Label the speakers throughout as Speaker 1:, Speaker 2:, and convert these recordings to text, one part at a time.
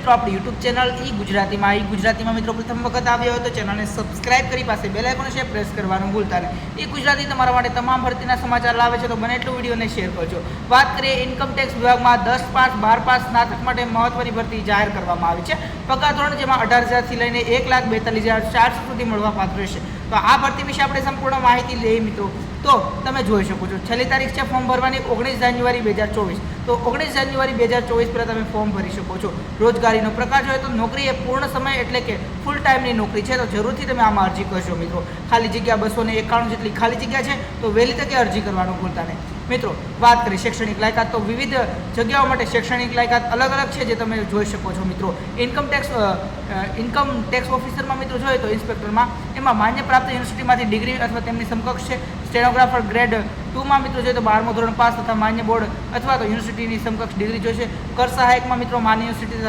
Speaker 1: મિત્રો આપણી YouTube channel ગુજરાતીમાં મિત્રો પ્રથમ વખત આવ્યો હોય તો ચેનલને સબસ્ક્રાઇબ કરી પાસે બેલ આઇકોન છે પ્રેસ કરવાનું ભૂલતા નહીં। ગુજરાતી તમારા માટે તમામ ભરતીના સમાચાર લાવે છે તો બને એટલું વિડીયોને શેર કરજો। વાત કરીએ ઇન્કમ ટેક્સ વિભાગમાં 10 પાસ 12 પાસ સ્નાતક માટે મહત્વની ભરતી જાહેર કરવામાં આવી છે। પગાર ધોરણ જેમાં 18,000 થી લઈને 1,42,400 સુધી મળવાપાત્ર રહેશે। તો આ ભરતી વિશે આપણે સંપૂર્ણ માહિતી લઈએ મિત્રો। તો તમે જોઈ શકો છો છેલ્લી તારીખ છે ફોર્મ ભરવાની 19 જાન્યુઆરી 2024। તો 19 જાન્યુઆરી 2024 પહેલાં તમે ફોર્મ ભરી શકો છો। રોજગારીનો પ્રકાર જોઈએ તો નોકરી એ પૂર્ણ સમય એટલે કે ફૂલ ટાઈમની નોકરી છે તો જરૂરથી તમે આમાં અરજી કરશો મિત્રો। ખાલી જગ્યા 291 જેટલી ખાલી જગ્યા છે તો વહેલી તકે અરજી કરવાનું ભૂલતા નહીં મિત્રો। વાત કરીએ શૈક્ષણિક લાયકાત તો વિવિધ જગ્યાઓ માટે શૈક્ષણિક લાયકાત અલગ અલગ છે જે તમે જોઈ શકો છો મિત્રો। ઇન્કમ ટેક્સ ઓફિસરમાં મિત્રો જોઈએ તો ઇન્સ્પેક્ટરમાં એમાં માન્ય પ્રાપ્ત યુનિવર્સિટીમાંથી ડિગ્રી અથવા તેમની સમકક્ષ છે। સ્ટેનોગ્રાફર ગ્રેડ 2માં મિત્રો જોઈએ તો 12મું ધોરણ પાસ તથા માન્ય બોર્ડ અથવા તો યુનિવર્સિટીની સમકક્ષ ડિગ્રી જોઈશે। કર સહાયકમાં મિત્રો માન્ય યુનિવર્સિટી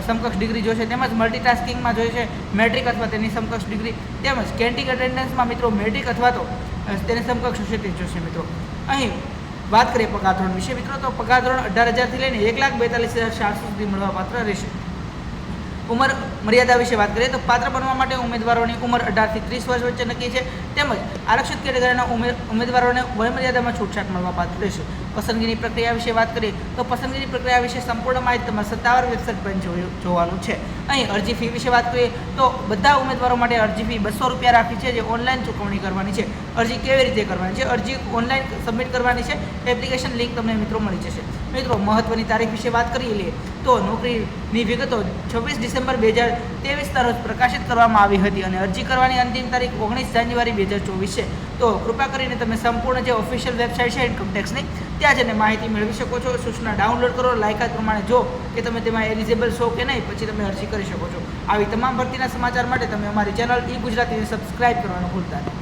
Speaker 1: સમકક્ષ ડિગ્રી જોઈશે। તેમજ મલ્ટીટાસ્કિંગમાં જોઈશે મેટ્રિક અથવા તેની સમકક્ષ ડિગ્રી। તેમજ કેન્ટીન એટેન્ડન્સમાં મિત્રો મેટ્રિક અથવા તો તેની સમકક્ષ હશે તે જોઈશે મિત્રો। અહીં વાત કરીએ પગાર ધોરણ વિશે મિત્રો તો પગાર ધોરણ 18,000 થી લઈને 1,42,400 સુધી મળવાપાત્ર રહેશે। ઉંમર મર્યાદા વિશે વાત કરીએ તો પાત્ર બનવા માટે ઉમેદવારોની ઉંમર 18 થી 30 વર્ષ વચ્ચે નક્કી છે। તેમજ આરક્ષિત કેટેગરીના ઉમેદવારોને વયમર્યાદામાં છૂટછાટ મળવાપાત્ર રહેશે। પસંદગીની પ્રક્રિયા વિશે વાત કરીએ તો પસંદગીની પ્રક્રિયા વિશે સંપૂર્ણ માહિતી તમારે સત્તાવાર વેબસાઇટ પર જોવાનું છે। અહીં અરજી ફી વિશે વાત કરીએ તો બધા ઉમેદવારો માટે અરજી ફી 200 રૂપિયા રાખી છે જે ઓનલાઈન ચૂકવણી કરવાની છે। અરજી કેવી રીતે કરવાની છે? અરજી ઓનલાઈન સબમિટ કરવાની છે। એપ્લિકેશન લિંક તમને મિત્રો મળી જશે। મિત્રો મહત્વની તારીખ વિશે વાત કરી લઈએ તો નોકરીની વિગતો 26 ડિસેમ્બર 2023 રોજ પ્રકાશિત કરવામાં આવી હતી અને અરજી કરવાની અંતિમ તારીખ 19 જાન્યુઆરી 2024 છે। તો કૃપા કરીને તમે સંપૂર્ણ જે ઓફિશિયલ વેબસાઇટ છે ઇન્કમ ટેક્સની ત્યાં જઈને માહિતી મેળવી શકો છો। સૂચના ડાઉનલોડ કરો, લાયકાત પ્રમાણે જો કે તમે તેમાં એલિજિબલ છો કે નહીં પછી તમે અરજી કરી શકો છો। આવી તમામ ભરતીના સમાચાર માટે તમે અમારી ચેનલ ગુજરાતીને સબસ્ક્રાઇબ કરવાનું ભૂલતા નહીં।